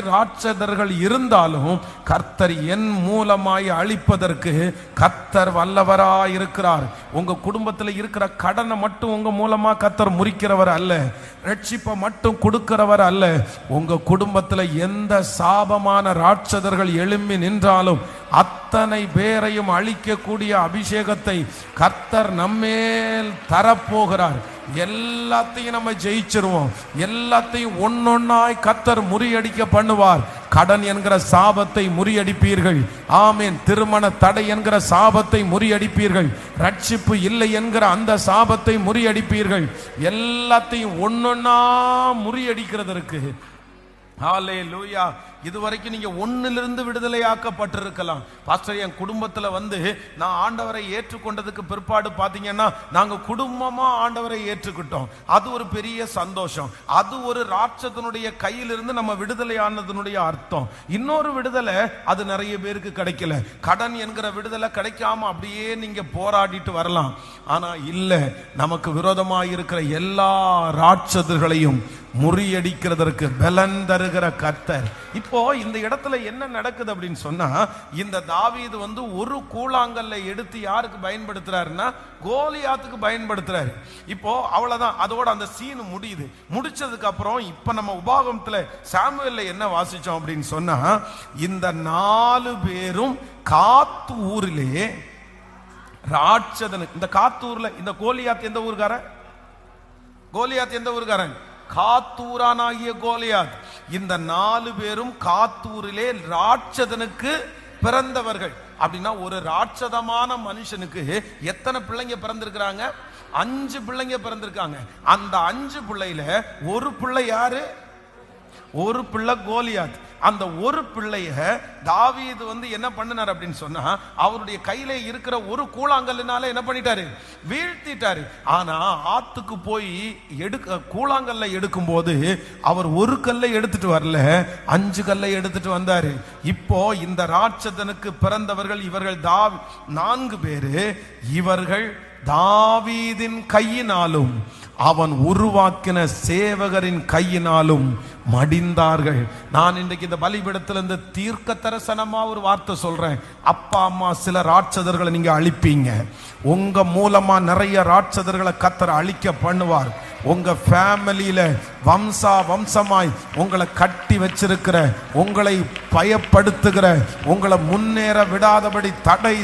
ராட்சதர்கள் இருந்தாலும் கர்த்தர் என் மூலமாய் அழிப்பதற்கு கர்த்தர் வல்லவராய் இருக்கிறார். உங்க குடும்பத்தில் இருக்கிற கடனை மட்டும் உங்க மூலமா கர்த்தர் முறிக்கிறவர் அல்ல, ரட்சிப்பை மட்டும் கொடுக்கிறவர் அல்ல. உங்க குடும்பத்தில் எந்த சாபமான ராட்சதர்கள் எழும்பி நின்றாலும் அத்தனை பேரையும் அழிக்கக்கூடிய அபிஷேகத்தை கர்த்தர் நம்மேல் தரப்போகிறார். எல்லாத்தையும் நம்ம ஜெயிச்சிருவோம். எல்லாத்தையும் ஒன்னொன்னாய் கர்த்தர் முறியடிக்க பண்ணுவார். கடன் என்கிற சாபத்தை முறியடிப்பீர்கள். ஆமீன். திருமண தடை என்கிற சாபத்தை முறியடிப்பீர்கள். ரட்சிப்பு இல்லை என்கிற அந்த சாபத்தை முறியடிப்பீர்கள். எல்லாத்தையும் ஒன்னொன்னா முறியடிக்கிறதற்கு ஹல்லேலூயா. இதுவரைக்கும் நீங்க ஒன்னிலிருந்து விடுதலை ஆக்கப்பட்டிருக்கலாம். பாஸ்டர், என் குடும்பத்துல நான் ஆண்டவரை ஏற்றுக்கொண்டதுக்கு பிற்பாடு பாத்தீங்கன்னா நாங்க குடும்பமா ஆண்டவரை ஏற்றுக்கிட்டோம். அது ஒரு பெரிய சந்தோஷம். அது ஒரு ராட்சதனுடைய கையிலிருந்து நம்ம விடுதலை ஆனதனுடைய அர்த்தம். இன்னொரு விடுதலை அது நிறைய பேருக்கு கிடைக்கல. கடன் என்கிற விடுதலை கிடைக்காம அப்படியே நீங்க போராடிட்டு வரலாம். ஆனா இல்ல, நமக்கு விரோதமாக இருக்கிற எல்லா ராட்சதர்களையும் முறியடிக்கிறதற்கு பலன் தருகிற கர்த்தர். இப்போ இந்த இடத்துல என்ன நடக்குது அப்படின்னு சொன்னா, இந்த தாவீது ஒரு கூழாங்கல்ல எடுத்து யாருக்கு பயன்படுத்துறாருன்னா கோலியாத்துக்கு பயன்படுத்துறாரு. இப்போ அவ்வளவுதான், அதோட அந்த சீன் முடியுது. முடிச்சதுக்கு அப்புறம் இப்ப நம்ம உபாகமத்துல சாமுவேல்ல என்ன வாசிச்சோம் அப்படின்னு சொன்னா, இந்த 4 பேரும் காத்து ஊரிலே ராட்சதனுக்கு, இந்த காத்தூர்ல இந்த கோலியாத் எந்த ஊருக்காரன்? கோலியாத் எந்த ஊருக்காரன்? காத்தூரானாகிய கோலியாத். இந்த 4 பேரும் காத்தூரிலே ராட்சதனுக்கு பிறந்தவர்கள். அப்படின்னா ஒரு ராட்சதமான மனுஷனுக்கு எத்தனை பிள்ளைங்க பிறந்திருக்கிறாங்க? 5 பிள்ளைங்க பிறந்திருக்காங்க. அந்த 5 பிள்ளையில ஒரு பிள்ளை யாரு? ஒரு பிள்ளை கோலியாத். அந்த ஒரு பிள்ளைய தாவீது என்ன பண்ணினார் அப்படின்னு சொன்னா, அவருடைய கையில இருக்கிற ஒரு கூழாங்கல்லினால என்ன பண்ணிட்டாரு? வீழ்த்திட்டாரு. ஆனா ஆத்துக்கு போய் கூழாங்கல்ல எடுக்கும் போது அவர் ஒரு கல்லை எடுத்துட்டு வரல, 5 கல்லை எடுத்துட்டு வந்தாரு. இப்போ இந்த ராட்சதனுக்கு பிறந்தவர்கள் இவர்கள் 4 பேரு. இவர்கள் தாவீதின் கையினாலும் அவன் உருவாக்கின சேவகரின் கையினாலும் மடிந்தார்கள். நான் இன்றைக்கு இந்த பலிபீடத்திலிருந்து தீர்க்க தரிசனமா ஒரு வார்த்தை சொல்றேன். அப்பா அம்மா சில ராட்சதர்களை நீங்க அழிப்பீங்க. உங்க மூலமா நிறைய ராட்சதர்களை கர்த்தர் அழிக்க பண்ணுவார். உங்க ஃபேமிலியில வம்சமாய் உங்களை கட்டி வச்சிருக்கிற, உங்களை பயப்படுத்துகிற, உங்களை முன்னேற விடாதபடி தடை